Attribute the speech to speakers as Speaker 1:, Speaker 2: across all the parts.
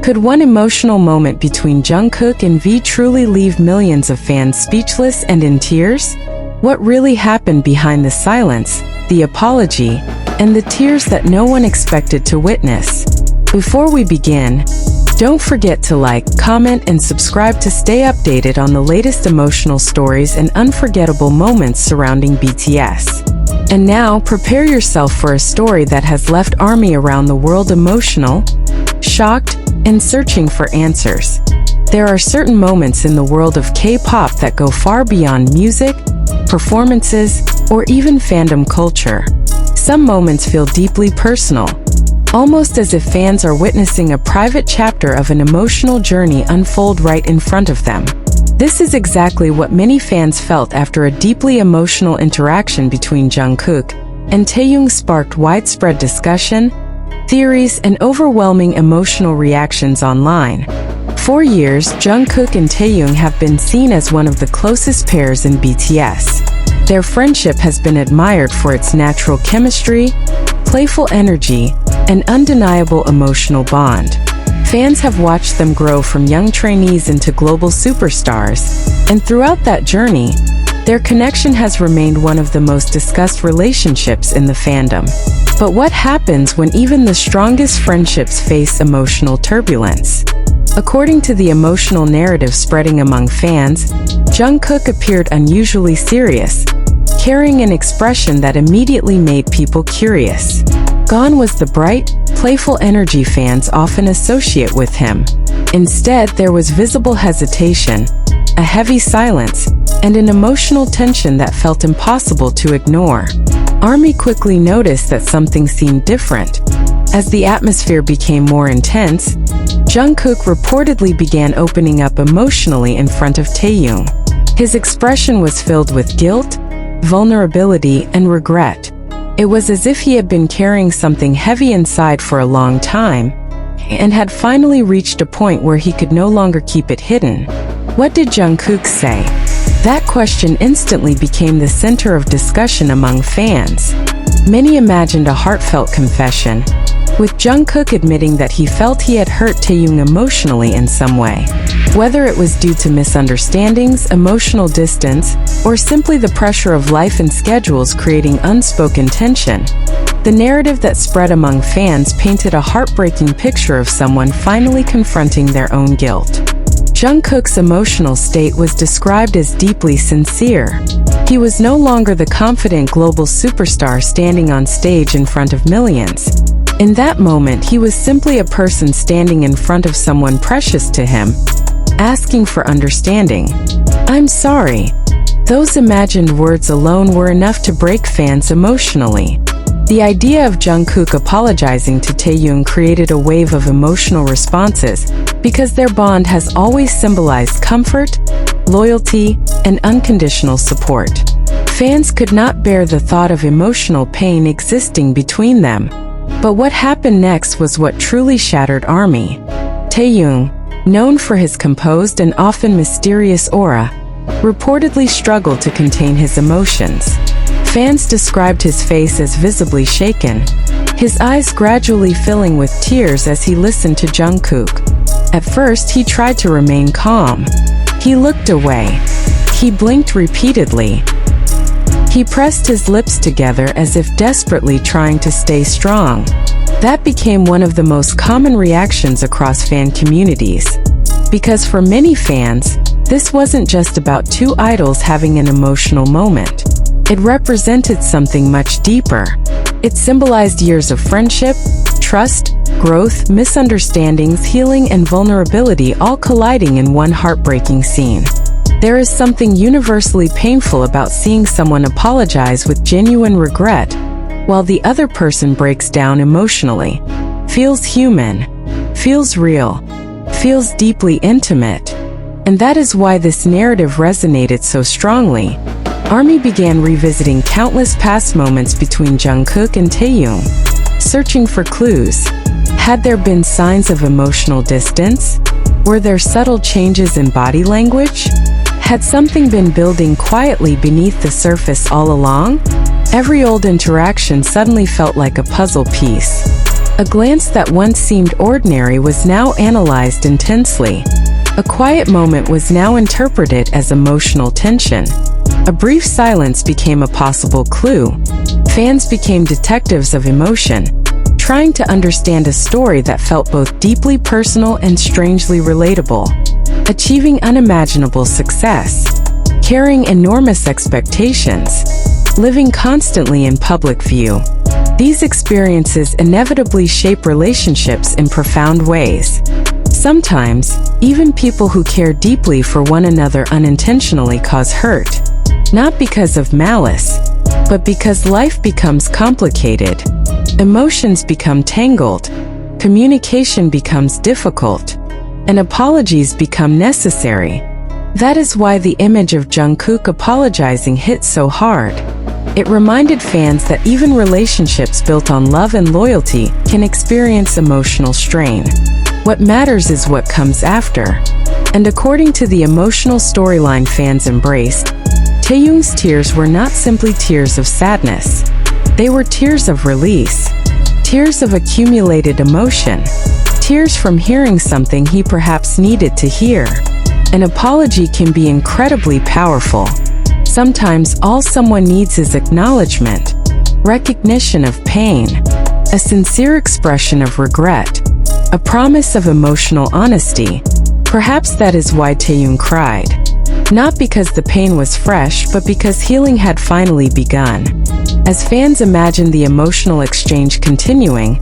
Speaker 1: Could one emotional moment between Jungkook and V truly leave millions of fans speechless and in tears? What really happened behind the silence, the apology, and the tears that no one expected to witness? Before we begin, don't forget to like, comment, and subscribe to stay updated on the latest emotional stories and unforgettable moments surrounding BTS. And now, prepare yourself for a story that has left ARMY around the world emotional, shocked, and searching for answers. There are certain moments in the world of K-pop that go far beyond music, performances, or even fandom culture. Some moments feel deeply personal, almost as if fans are witnessing a private chapter of an emotional journey unfold right in front of them. This is exactly what many fans felt after a deeply emotional interaction between Jungkook and Taehyung sparked widespread discussion, theories, and overwhelming emotional reactions online. For years, Jungkook and Taehyung have been seen as one of the closest pairs in BTS. Their friendship has been admired for its natural chemistry, playful energy, and undeniable emotional bond. Fans have watched them grow from young trainees into global superstars, and throughout that journey, their connection has remained one of the most discussed relationships in the fandom. But what happens when even the strongest friendships face emotional turbulence? According to the emotional narrative spreading among fans, Jungkook appeared unusually serious, carrying an expression that immediately made people curious. Gone was the bright, playful energy fans often associate with him. Instead, there was visible hesitation, a heavy silence, and an emotional tension that felt impossible to ignore. ARMY quickly noticed that something seemed different. As the atmosphere became more intense, Jungkook reportedly began opening up emotionally in front of Taehyung. His expression was filled with guilt, vulnerability, and regret. It was as if he had been carrying something heavy inside for a long time, and had finally reached a point where he could no longer keep it hidden. What did Jungkook say? That question instantly became the center of discussion among fans. Many imagined a heartfelt confession, with Jungkook admitting that he felt he had hurt Taehyung emotionally in some way. Whether it was due to misunderstandings, emotional distance, or simply the pressure of life and schedules creating unspoken tension, the narrative that spread among fans painted a heartbreaking picture of someone finally confronting their own guilt. Jungkook's emotional state was described as deeply sincere. He was no longer the confident global superstar standing on stage in front of millions. In that moment, he was simply a person standing in front of someone precious to him, asking for understanding. "I'm sorry." Those imagined words alone were enough to break fans emotionally. The idea of Jungkook apologizing to Taehyung created a wave of emotional responses, because their bond has always symbolized comfort, loyalty, and unconditional support. Fans could not bear the thought of emotional pain existing between them. But what happened next was what truly shattered ARMY. Taehyung, known for his composed and often mysterious aura, reportedly struggled to contain his emotions. Fans described his face as visibly shaken, his eyes gradually filling with tears as he listened to Jungkook. At first, he tried to remain calm. He looked away. He blinked repeatedly. He pressed his lips together as if desperately trying to stay strong. That became one of the most common reactions across fan communities. Because for many fans, this wasn't just about two idols having an emotional moment. It represented something much deeper. It symbolized years of friendship, trust, growth, misunderstandings, healing, and vulnerability all colliding in one heartbreaking scene. There is something universally painful about seeing someone apologize with genuine regret, while the other person breaks down emotionally, feels human, feels real, feels deeply intimate. And that is why this narrative resonated so strongly. ARMY began revisiting countless past moments between Jungkook and Taehyung, searching for clues. Had there been signs of emotional distance? Were there subtle changes in body language? Had something been building quietly beneath the surface all along? Every old interaction suddenly felt like a puzzle piece. A glance that once seemed ordinary was now analyzed intensely. A quiet moment was now interpreted as emotional tension. A brief silence became a possible clue. Fans became detectives of emotion, trying to understand a story that felt both deeply personal and strangely relatable. Achieving unimaginable success, carrying enormous expectations, living constantly in public view. These experiences inevitably shape relationships in profound ways. Sometimes, even people who care deeply for one another unintentionally cause hurt. Not because of malice, but because life becomes complicated. Emotions become tangled, communication becomes difficult, and apologies become necessary. That is why the image of Jungkook apologizing hit so hard. It reminded fans that even relationships built on love and loyalty can experience emotional strain. What matters is what comes after. And according to the emotional storyline fans embraced, Taehyung's tears were not simply tears of sadness. They were tears of release, tears of accumulated emotion, tears from hearing something he perhaps needed to hear. An apology can be incredibly powerful. Sometimes all someone needs is acknowledgement, recognition of pain, a sincere expression of regret, a promise of emotional honesty. Perhaps that is why Taehyung cried. Not because the pain was fresh, but because healing had finally begun. As fans imagined the emotional exchange continuing,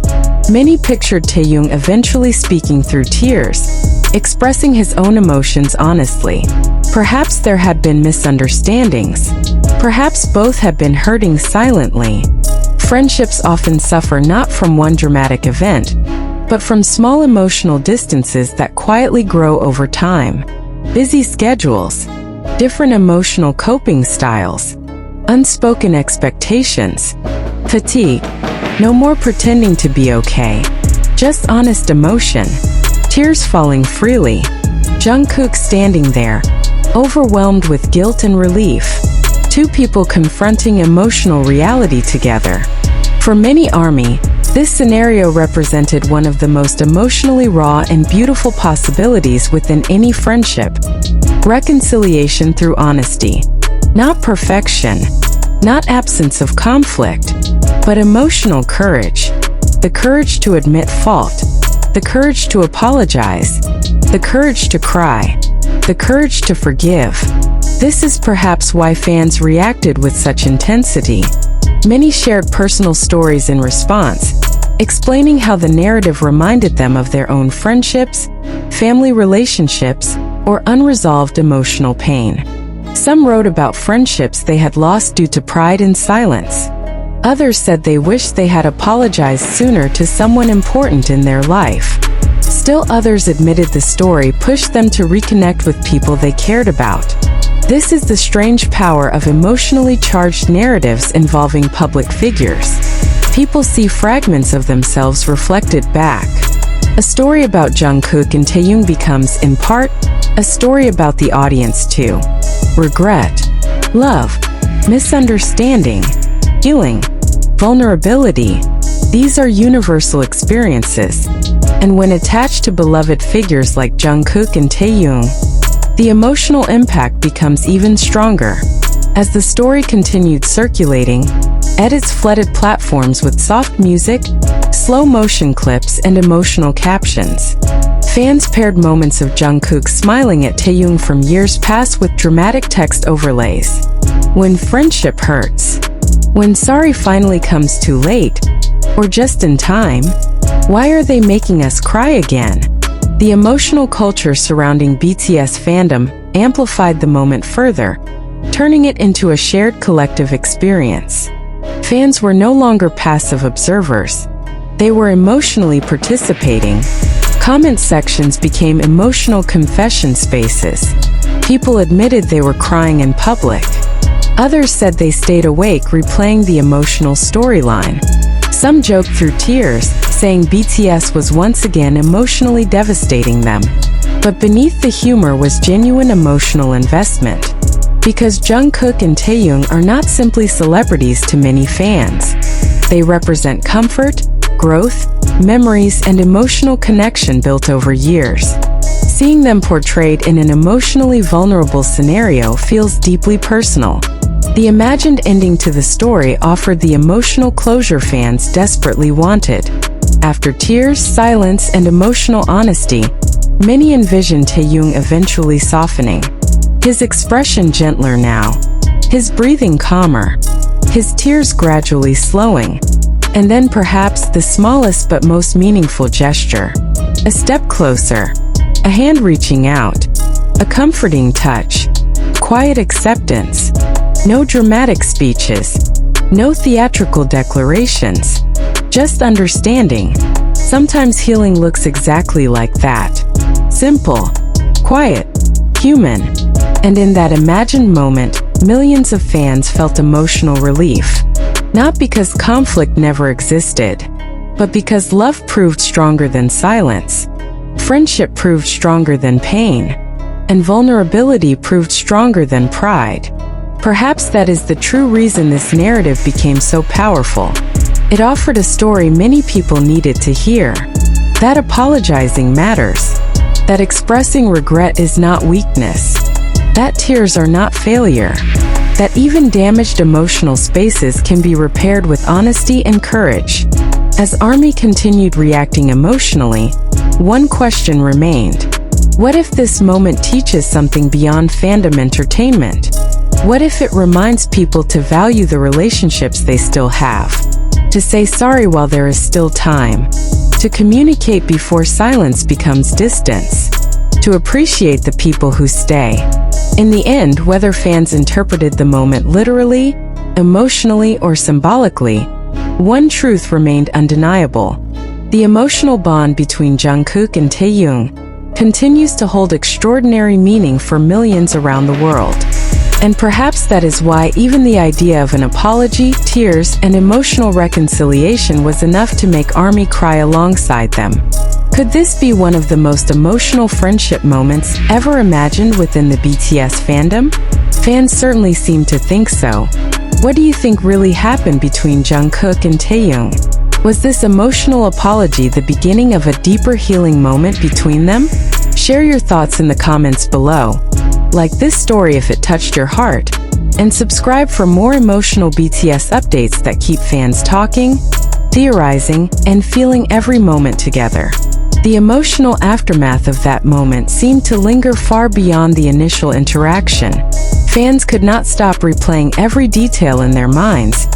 Speaker 1: many pictured Taehyung eventually speaking through tears, expressing his own emotions honestly. Perhaps there had been misunderstandings. Perhaps both had been hurting silently. Friendships often suffer not from one dramatic event, but from small emotional distances that quietly grow over time. Busy schedules, different emotional coping styles, unspoken expectations, fatigue. No more pretending to be okay, just honest emotion. Tears falling freely. Jungkook standing there, overwhelmed with guilt and relief. Two people confronting emotional reality together. For many ARMY, this scenario represented one of the most emotionally raw and beautiful possibilities within any friendship. Reconciliation through honesty. Not perfection, not absence of conflict, but emotional courage. The courage to admit fault, the courage to apologize, the courage to cry, the courage to forgive. This is perhaps why fans reacted with such intensity. Many shared personal stories in response, explaining how the narrative reminded them of their own friendships, family relationships, or unresolved emotional pain. Some wrote about friendships they had lost due to pride and silence. Others said they wished they had apologized sooner to someone important in their life. Still others admitted the story pushed them to reconnect with people they cared about. This is the strange power of emotionally charged narratives involving public figures. People see fragments of themselves reflected back. A story about Jungkook and Taehyung becomes, in part, a story about the audience too. Regret, love, misunderstanding, healing, vulnerability. These are universal experiences. And when attached to beloved figures like Jungkook and Taehyung, the emotional impact becomes even stronger. As the story continued circulating, edits flooded platforms with soft music, slow motion clips, and emotional captions. Fans paired moments of Jungkook smiling at Taehyung from years past with dramatic text overlays. When friendship hurts. When sorry finally comes too late. Or just in time. Why are they making us cry again? The emotional culture surrounding BTS fandom amplified the moment further, turning it into a shared collective experience. Fans were no longer passive observers. They were emotionally participating. Comment sections became emotional confession spaces. People admitted they were crying in public. Others said they stayed awake replaying the emotional storyline. Some joked through tears, saying BTS was once again emotionally devastating them. But beneath the humor was genuine emotional investment. Because Jungkook and Taehyung are not simply celebrities to many fans. They represent comfort, growth, memories, and emotional connection built over years. Seeing them portrayed in an emotionally vulnerable scenario feels deeply personal. The imagined ending to the story offered the emotional closure fans desperately wanted. After tears, silence, and emotional honesty, many envisioned Taehyung eventually softening. His expression gentler now, his breathing calmer, his tears gradually slowing, and then perhaps the smallest but most meaningful gesture. A step closer, a hand reaching out, a comforting touch, quiet acceptance. No dramatic speeches, no theatrical declarations, just understanding. Sometimes healing looks exactly like that. Simple, quiet, human. And in that imagined moment, millions of fans felt emotional relief. Not because conflict never existed, but because love proved stronger than silence, friendship proved stronger than pain, and vulnerability proved stronger than pride. Perhaps that is the true reason this narrative became so powerful. It offered a story many people needed to hear. That apologizing matters. That expressing regret is not weakness. That tears are not failure. That even damaged emotional spaces can be repaired with honesty and courage. As ARMY continued reacting emotionally, one question remained. What if this moment teaches something beyond fandom entertainment? What if it reminds people to value the relationships they still have? To say sorry while there is still time? To communicate before silence becomes distance? To appreciate the people who stay? In the end, whether fans interpreted the moment literally, emotionally, or symbolically, one truth remained undeniable. The emotional bond between Jungkook and Taehyung continues to hold extraordinary meaning for millions around the world. And perhaps that is why even the idea of an apology, tears, and emotional reconciliation was enough to make ARMY cry alongside them. Could this be one of the most emotional friendship moments ever imagined within the BTS fandom? Fans certainly seem to think so. What do you think really happened between Jungkook and Taehyung? Was this emotional apology the beginning of a deeper healing moment between them? Share your thoughts in the comments below. Like this story if it touched your heart, and subscribe for more emotional BTS updates that keep fans talking, theorizing, and feeling every moment together. The emotional aftermath of that moment seemed to linger far beyond the initial interaction. Fans could not stop replaying every detail in their minds,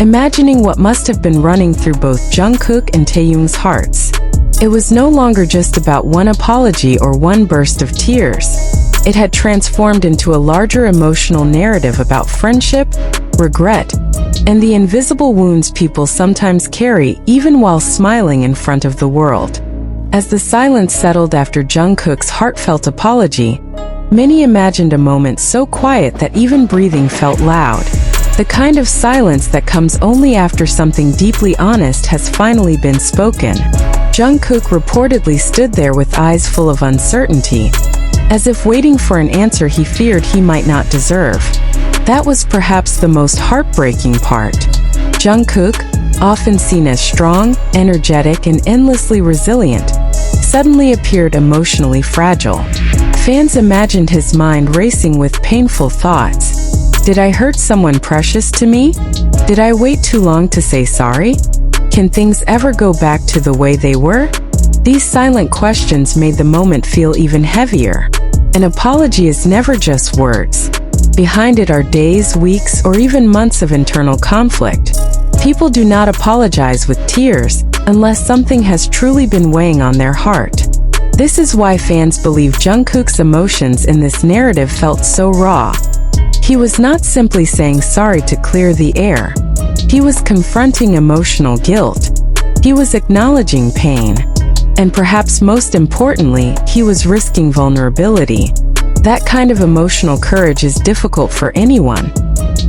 Speaker 1: imagining what must have been running through both Jungkook and Taehyung's hearts. It was no longer just about one apology or one burst of tears. It had transformed into a larger emotional narrative about friendship, regret, and the invisible wounds people sometimes carry even while smiling in front of the world. As the silence settled after Jungkook's heartfelt apology, many imagined a moment so quiet that even breathing felt loud. The kind of silence that comes only after something deeply honest has finally been spoken. Jungkook reportedly stood there with eyes full of uncertainty, as if waiting for an answer he feared he might not deserve. That was perhaps the most heartbreaking part. Jungkook, often seen as strong, energetic, and endlessly resilient, suddenly appeared emotionally fragile. Fans imagined his mind racing with painful thoughts. Did I hurt someone precious to me? Did I wait too long to say sorry? Can things ever go back to the way they were? These silent questions made the moment feel even heavier. An apology is never just words. Behind it are days, weeks, or even months of internal conflict. People do not apologize with tears unless something has truly been weighing on their heart. This is why fans believe Jungkook's emotions in this narrative felt so raw. He was not simply saying sorry to clear the air. He was confronting emotional guilt. He was acknowledging pain. And perhaps most importantly, he was risking vulnerability. That kind of emotional courage is difficult for anyone,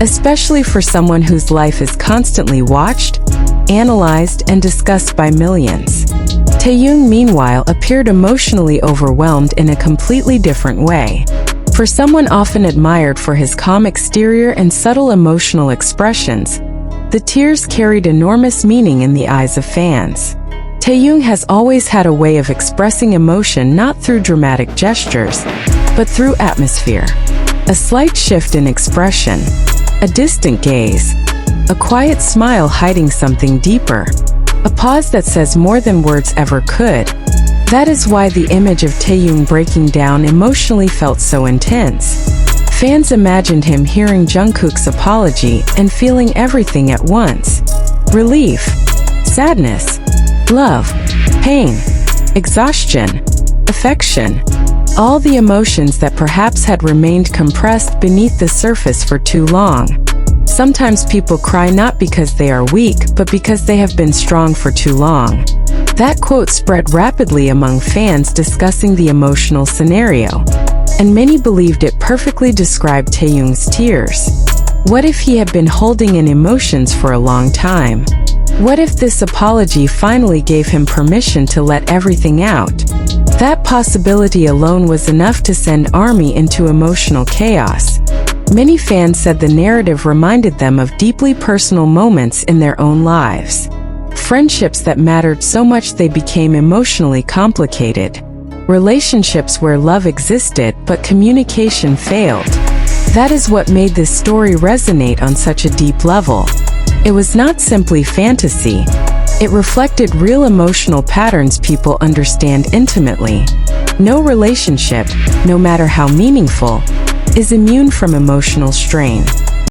Speaker 1: especially for someone whose life is constantly watched, analyzed, and discussed by millions. Taehyung, meanwhile, appeared emotionally overwhelmed in a completely different way. For someone often admired for his calm exterior and subtle emotional expressions, the tears carried enormous meaning in the eyes of fans. Taehyung has always had a way of expressing emotion not through dramatic gestures, but through atmosphere. A slight shift in expression, a distant gaze, a quiet smile hiding something deeper, a pause that says more than words ever could. That is why the image of Taehyung breaking down emotionally felt so intense. Fans imagined him hearing Jungkook's apology and feeling everything at once. Relief, sadness, love, pain, exhaustion, affection. All the emotions that perhaps had remained compressed beneath the surface for too long. Sometimes people cry not because they are weak, but because they have been strong for too long. That quote spread rapidly among fans discussing the emotional scenario, and many believed it perfectly described Taehyung's tears. What if he had been holding in emotions for a long time? What if this apology finally gave him permission to let everything out? That possibility alone was enough to send ARMY into emotional chaos. Many fans said the narrative reminded them of deeply personal moments in their own lives. Friendships that mattered so much they became emotionally complicated. Relationships where love existed but communication failed. That is what made this story resonate on such a deep level. It was not simply fantasy. It reflected real emotional patterns people understand intimately. No relationship, no matter how meaningful, is immune from emotional strain.